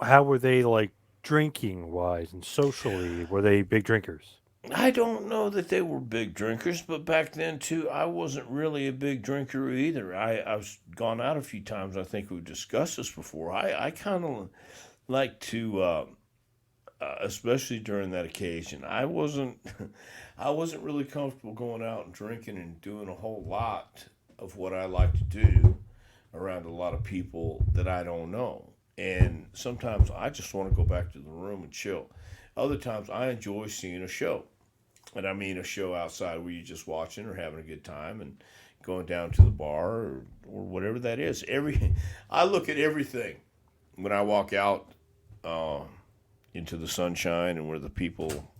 How were they like drinking wise and socially? Were they big drinkers? I don't know that they were big drinkers, but back then too, I wasn't really a big drinker either. I've gone out a few times. I think we've discussed this before. I kind of like to, especially during that occasion. I wasn't, I wasn't really comfortable going out and drinking and doing a whole lot of what I like to do around a lot of people that I don't know. And sometimes I just want to go back to the room and chill. Other times I enjoy seeing a show. And I mean a show outside where you're just watching or having a good time and going down to the bar or whatever that is. I look at everything when I walk out uh, into the sunshine and where the people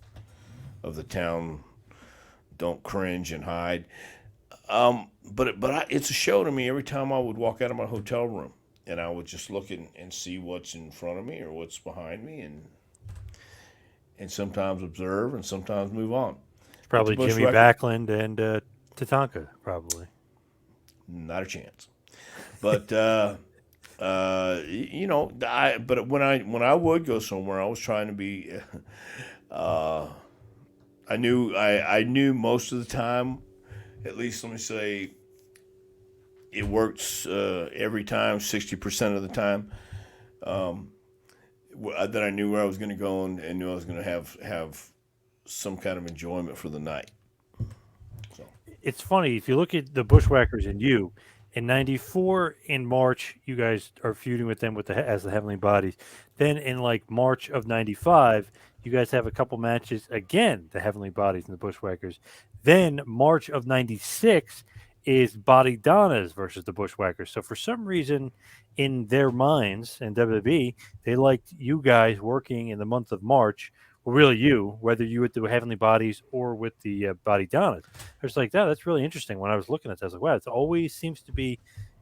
of the town don't cringe and hide. It's a show to me every time I would walk out of my hotel room, and I would just look and see what's in front of me or what's behind me, and sometimes observe and sometimes move on. It's But the probably Jimmy Bushwhacker, Backlund and Tatanka, probably. not a chance. But but when I would go somewhere, I was trying to be. Uh, I knew most of the time. At least let me say, it works every time, 60% of the time. Um, that I knew where I was going to go and knew I was going to have some kind of enjoyment for the night. So It's funny if you look at the Bushwhackers and you in '94 in March, you guys are feuding with them as the Heavenly Bodies. Then in like March of '95, you guys have a couple matches again, the Heavenly Bodies and the Bushwhackers. Then March of '96 is Body Donnas versus the Bushwhackers. So for some reason, in their minds and WWE, they liked you guys working in the month of March. Well, really, you, whether you with the Heavenly Bodies or with the Body Donnas. I was like, that's really interesting. When I was looking at that, I was like, wow, it always seems to be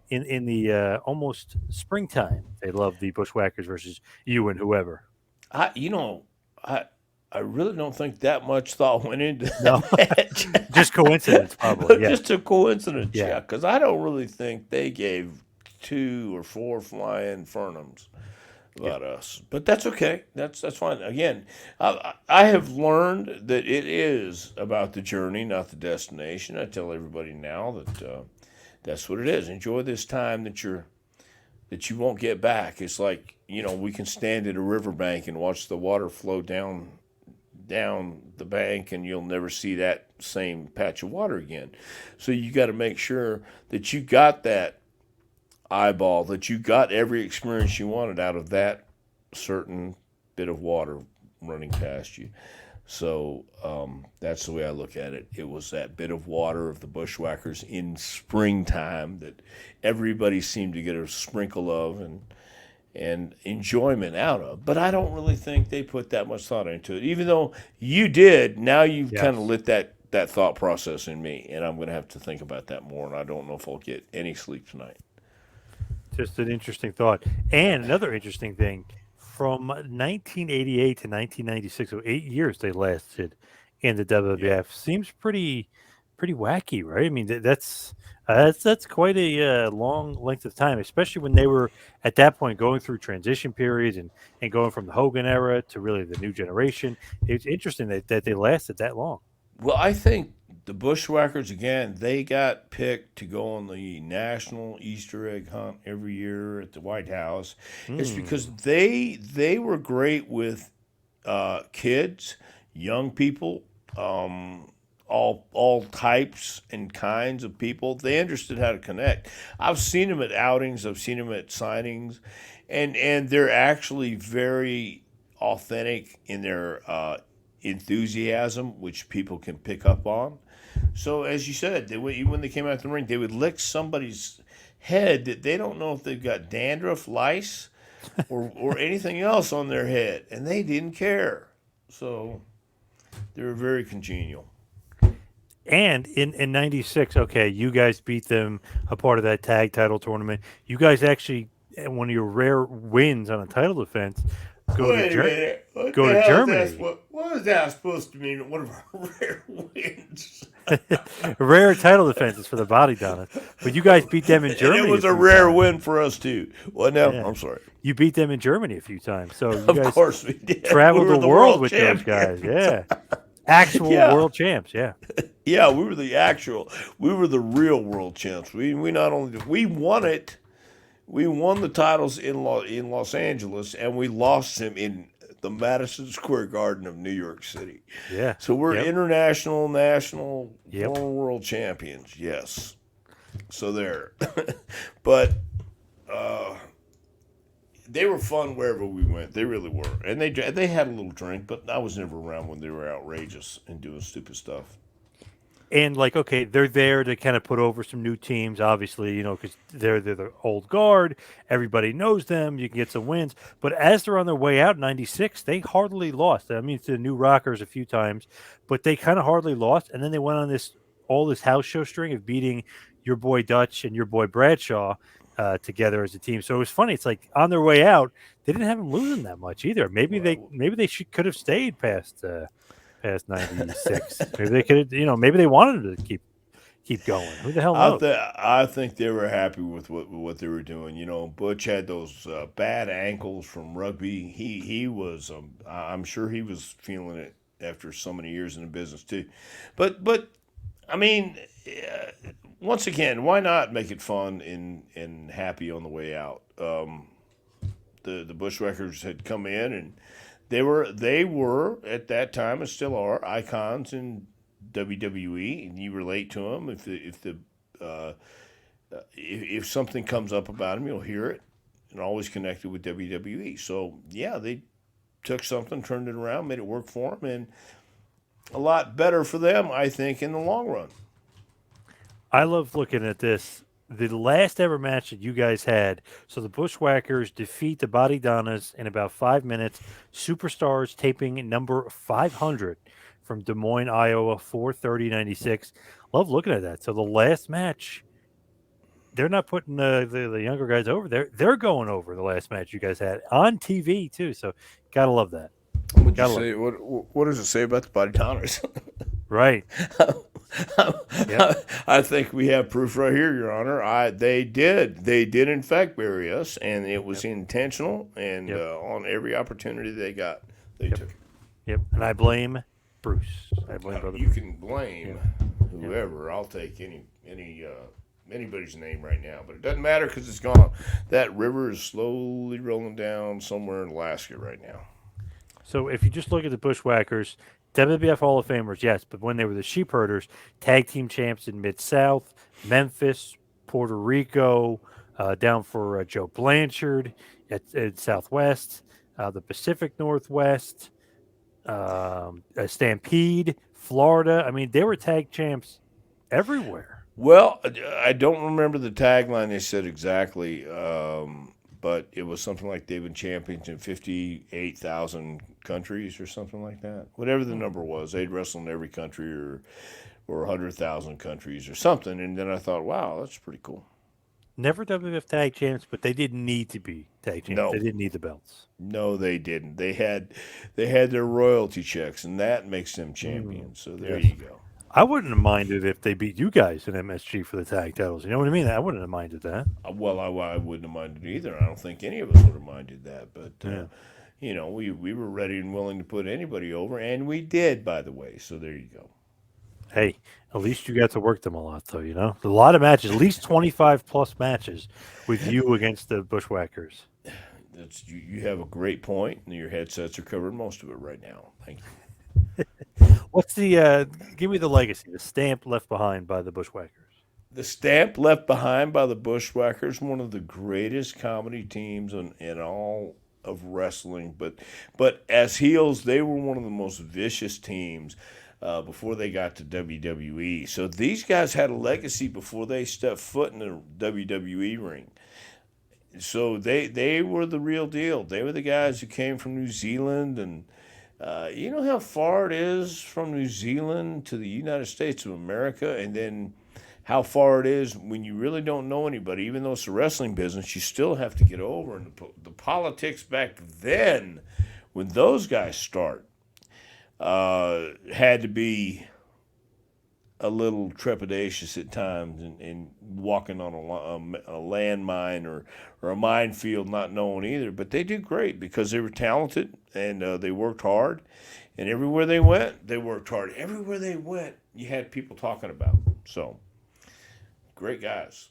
in the almost springtime. They love the Bushwhackers versus you and whoever. I you know I I really don't think that much thought went into No, that just match. coincidence, probably. Yeah, Just a coincidence, yeah. yeah. Because I don't really think they gave two or four flying Fernums Yeah. about us, but that's okay. That's fine. Again, I have learned that it is about the journey, not the destination. I tell everybody now that that's what it is. Enjoy this time that you won't get back. It's like we can stand at a riverbank and watch the water flow down the bank, and you'll never see that same patch of water again. So you got to make sure that you got that eyeball, that you got every experience you wanted out of that certain bit of water running past you. So that's the way I look at it. It was that bit of water of the Bushwhackers in springtime that everybody seemed to get a sprinkle of and enjoyment out of. But I don't really think they put that much thought into it. Even though you did, now you've kind of Yes. lit that thought process in me, and I'm going to have to think about that more. And I don't know if I'll get any sleep tonight. Just an interesting thought. And another interesting thing from 1988 to 1996, so 8 years they lasted in the Yeah. WWF. Seems pretty wacky, right? I mean, that's quite a long length of time, especially when they were at that point going through transition periods and going from the Hogan era to really the new generation. It's interesting that they lasted that long. Well, I think the Bushwhackers again. They got picked to go on the national Easter egg hunt every year at the White House. It's because Hmm. they were great with kids, young people, all types and kinds of people. They understood how to connect. I've seen them at outings. I've seen them at signings, and they're actually very authentic in their enthusiasm, which people can pick up on. So as you said, even when they came out the ring, they would lick somebody's head that they don't know if they've got dandruff, lice, or anything else on their head, and they didn't care. So they were very congenial. And in '96, okay, you guys beat them, a part of that tag title tournament. You guys actually, one of your rare wins on a title defense, go to Wait a minute. What go the to hell is that? Germany. What is that supposed to mean? One of our rare wins. Rare title defenses for the Body Donnas, but you guys beat them in And it Germany a was a few rare times. win for us too. Well, now Yeah, I'm sorry. you beat them in Germany a few times. So you Of guys course we did. We traveled were the the world world with those champions. guys. Yeah, actual Yeah, world champs. Yeah. yeah. We were the real world champs. We not only we won it, we won the titles in Los Angeles, and we lost them in the Madison Square Garden of New York City. Yeah. So we're Yep. international, national, Yep. former world champions. Yes. So there. But they were fun wherever we went. They really were, and they had a little drink, but I was never around when they were outrageous and doing stupid stuff. And like, okay, they're there to kind of put over some new teams, obviously, because they're the old guard. Everybody knows them. You can get some wins, but as they're on their way out, in '96, they hardly lost. I mean, to the New Rockers a few times, but they kind of hardly lost. And then they went on this house show string of beating your boy Dutch and your boy Bradshaw together as a team. So it was funny. It's like on their way out, they didn't have them losing that much either. Well, Maybe they could have stayed past '96. Maybe they could have, maybe they wanted to keep going. Who the hell knows? I think they were happy with what they were doing. You know, Butch had those bad ankles from rugby. He was. I'm sure he was feeling it after so many years in the business too. But I mean, once again, why not make it fun and happy on the way out? The Bushwackers had come in, and they were at that time and still are icons in WWE, and you relate to them. Uh, if something comes up about them, you'll hear it, and always connected with WWE. So yeah, they took something, turned it around, made it work for them, and a lot better for them, I think, in the long run. I love looking at this. The last ever match that you guys had, so the Bushwhackers defeat the Body Donnas in about 5 minutes. Superstars taping number 500 from Des Moines, Iowa, 4/30/96. Love looking at that. So the last match, they're not putting the younger guys over. They're going over the last match you guys had on TV too. So gotta love that. What would you Gotta love say? it. What does it say about the body counters? Right. Yep. I think we have proof right here, Your Honor. They did in fact bury us, and it was Yep. intentional. And Yep. On every opportunity they got, they Yep. took it. Yep. And I blame Bruce. I blame brother You Bruce. can blame Yep. Yep. whoever. I'll take anybody's name right now, but it doesn't matter because it's gone. That river is slowly rolling down somewhere in Alaska right now. So if you just look at the Bushwhackers, WWF Hall of Famers, yes, but when they were the Sheep Herders, tag team champs in Mid South, Memphis, Puerto Rico, down for Joe Blanchard at Southwest, the Pacific Northwest, Stampede, Florida. I mean, they were tag champs everywhere. Well, I don't remember the tagline they said exactly, but it was something like they've been champions in 58,000 countries or something like that. Whatever the number was, they'd wrestle in every country or 100,000 countries or something. And then I thought, wow, that's pretty cool. Never WWF tag champs, but they didn't need to be tag champs. They No, didn't need the belts. no, they didn't. They had their royalty checks, and that makes them Mm, champions. So there yes. you go. I wouldn't have minded if they beat you guys in MSG for the tag titles. You know what I mean? I wouldn't have minded that. Well, I wouldn't have minded either. I don't think any of us would have minded that. But Yeah. we were ready and willing to put anybody over, and we did, by the way. So there you go. Hey, at least you got to work them a lot, though. A lot of matches, at least 25 plus matches with you against the Bushwhackers. You have a great point, and your headsets are covering most of it right now. Thank you. What's the give me the legacy, the stamp left behind by the Bushwhackers? The stamp left behind by the Bushwackers, one of the greatest comedy teams in all of wrestling. But as heels, they were one of the most vicious teams before they got to WWE. So these guys had a legacy before they stepped foot in the WWE ring. So they were the real deal. They were the guys who came from New Zealand, and you know how far it is from New Zealand to the United States of America, and then how far it is when you really don't know anybody. Even though it's a wrestling business, you still have to get over. And the politics back then, when those guys start, had to be a little trepidatious at times, and walking on a landmine or a minefield, not knowing either. But they did great because they were talented, and they worked hard. And everywhere they went, they worked hard. Everywhere they went, you had people talking about them. So, great guys.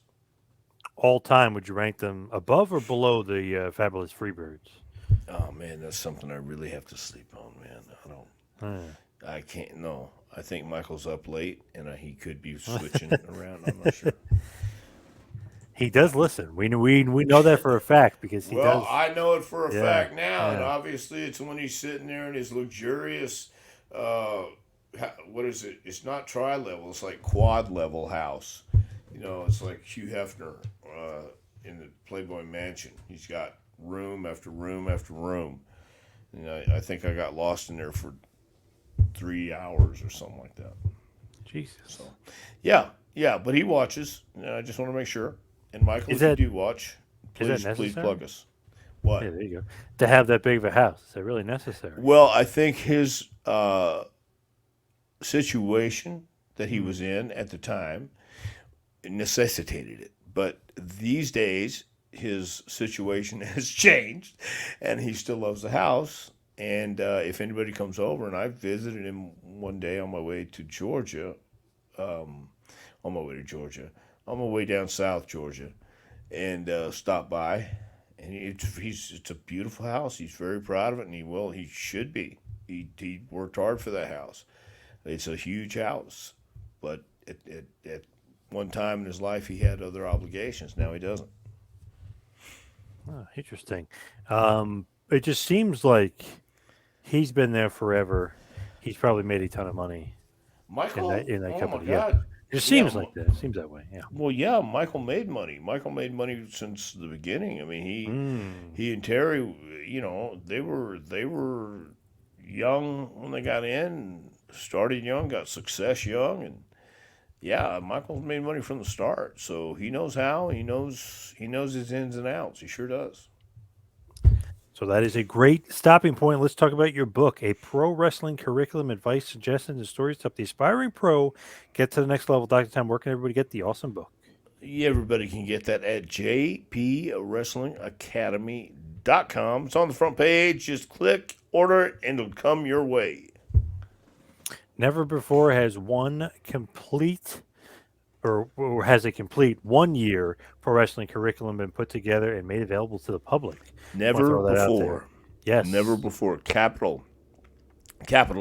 All time, would you rank them above or below the Fabulous Freebirds? Oh man, that's something I really have to sleep on, man. I don't. Hmm. I can't. No, I think Michael's up late, and he could be switching around. I'm not sure. He does listen. We know that for a fact because he Well, does. I know it for a Yeah, fact now, and yeah. obviously it's when he's sitting there in his luxurious, uh, what is it? It's not tri-level. It's like quad level house. You know, it's like Hugh Hefner in the Playboy Mansion. He's got room after room after room. And I think I got lost in there for 3 hours or something like that. Jesus. So, yeah, yeah, but he watches. I just want to make sure. And Michael, Is if that you do watch, is that please necessary? plug us. What? Yeah, there you go. To have that big of a house, is that really necessary? Well, I think his situation that he Hmm. was in at the time necessitated it. But these days, his situation has changed, and he still loves the house. And if anybody comes over, and I visited him one day on my way to Georgia, um, on my way to Georgia, on my way down south Georgia, and stopped by. And it's a beautiful house. He's very proud of it, and he should be. He worked hard for that house. It's a huge house, but at one time in his life he had other obligations. Now he doesn't. Oh, interesting. It just seems like he's been there forever. He's probably made a ton of money Michael, in that oh my company. Yeah, God, it just yeah. seems like that. It seems that way. Yeah. Well, yeah, Michael made money. Michael made money since the beginning. I mean, Mm. he and Terry, they were young when they got in, started young, got success young, and yeah, Michael's made money from the start. So he knows how. He knows his ins and outs. He sure does. So that is a great stopping point. Let's talk about your book, A Pro Wrestling Curriculum, Advice, Suggestions, and Stories to Help the Aspiring Pro Get to the Next Level. Dr. Tom, where can everybody get the awesome book? Yeah, everybody can get that at jpwrestlingacademy.com. It's on the front page. Just click, order it, and it'll come your way. Never before has one complete or has a complete 1 year pro wrestling curriculum been put together and made available to the public. Want to Never throw that out there? before. Never Yes, before. Capital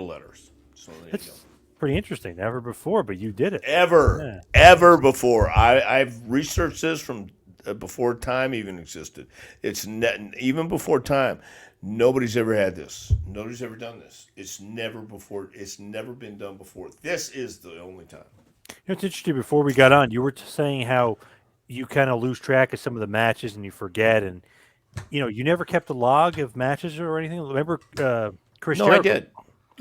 letters. So there you go. it's pretty interesting. Never before, but you did it. Ever, Yeah. ever before. I've researched this from before time even existed. Even before time. Nobody's ever had this. Nobody's ever done this. It's never before. It's never been done before. This is the only time. It's interesting. Before we got on, you were saying how you kind of lose track of some of the matches and you forget, and you never kept a log of matches or anything. Remember Chris No, I Jericho? did.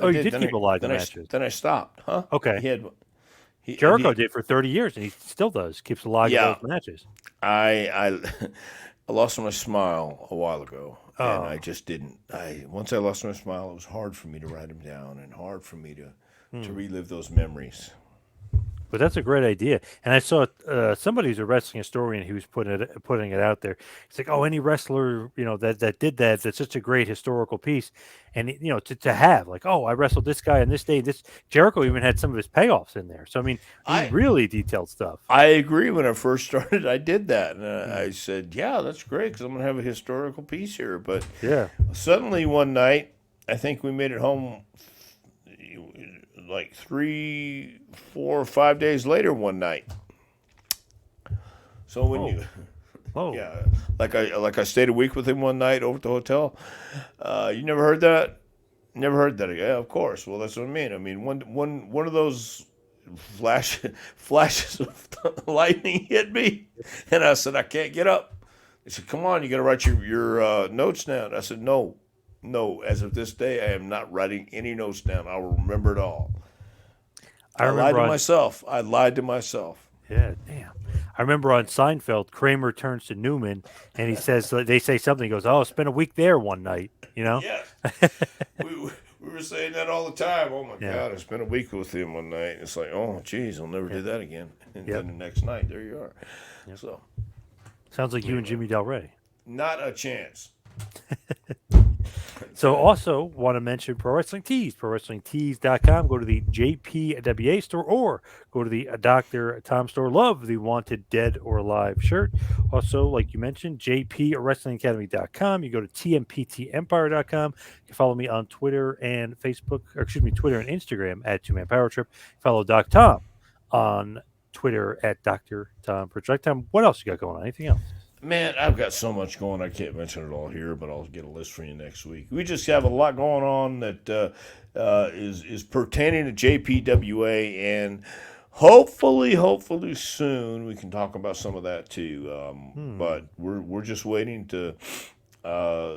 Oh, I you did. did keep a log of matches. Then I stopped. Huh? Okay, He had Jericho did for 30 years, and he still does. Keeps a log of yeah. those matches. I I lost my smile a while ago, and I Oh, just didn't. I Once I lost my smile, it was hard for me to write them down, and hard for me to hmm. relive those memories. But that's a great idea. And I saw somebody who's a wrestling historian who was putting it out there. It's like, oh, any wrestler that did that, that's such a great historical piece, and to have like, oh, I wrestled this guy on this day. This Jericho even had some of his payoffs in there. So I mean, I really detailed stuff. I agree. When I first started, I did that, and I Hmm. said, "Yeah, that's great because I'm gonna have a historical piece here." But Yeah. suddenly one night, I think we made it home like 3, 4, 5 days later one night. So when Oh, you, oh, yeah, like I stayed a week with him one night over at the hotel. You never heard that? Never heard that. Yeah, of course. Well, that's what I mean. I mean, one of those flash flashes of lightning hit me, and I said, I can't get up. They said, come on, you got to write your notes down. I said, no, no. As of this day, I am not writing any notes down. I will remember it all. I I lied remember to on myself. I lied to myself. yeah, damn. I remember on Seinfeld, Kramer turns to Newman and he says they say something. He goes, "Oh, spent a week there one night," you know. Yes. We were saying that all the time. Oh my Yeah, God, I spent a week with him one night. It's like, oh, geez, I'll never yeah, do that again. And yep, then the next night, there you are. yep. So, Sounds like you and anyway, Jimmy Del Rey. not a chance. So also want to mention Pro Wrestling Tees, ProWrestlingTees.com. Go to the JPWA store or go to the Dr. Tom store. Love the Wanted Dead or Alive shirt. Also, like you mentioned, JPWrestlingAcademy.com. You go to TMPTEmpire.com. You can follow me on Twitter and Facebook, or excuse me, Twitter and Instagram at Two Man Power Trip. Follow Doc Tom on Twitter at Dr. Tom Prichard. Tom, what else you got going on? Anything else? Man, I've got so much going. I can't mention it all here, but I'll get a list for you next week. We just have a lot going on that is pertaining to JPWA, and hopefully soon we can talk about some of that too. Hmm. But we're just waiting to uh,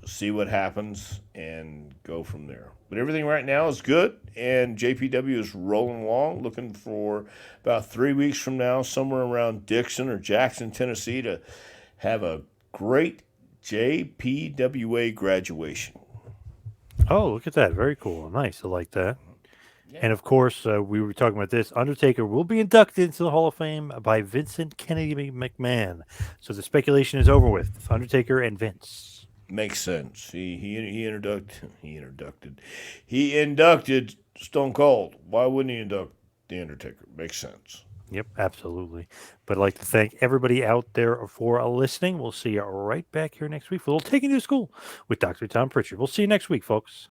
see what happens and go from there. But everything right now is good, and JPW is rolling along. Looking for about 3 weeks from now, somewhere around Dixon or Jackson, Tennessee, to have a great JPWA graduation. Oh, look at that. Very cool. Nice. I like that. Yeah. And of course, we were talking about this. Undertaker will be inducted into the Hall of Fame by Vincent Kennedy McMahon. So the speculation is over with. Undertaker and Vince. Makes sense. He inducted Stone Cold. Why wouldn't he induct the Undertaker? Makes sense. Yep, absolutely. But I'd like to thank everybody out there for listening. We'll see you right back here next week for a little Taking You to School with Dr. Tom Pritchard. We'll see you next week, folks.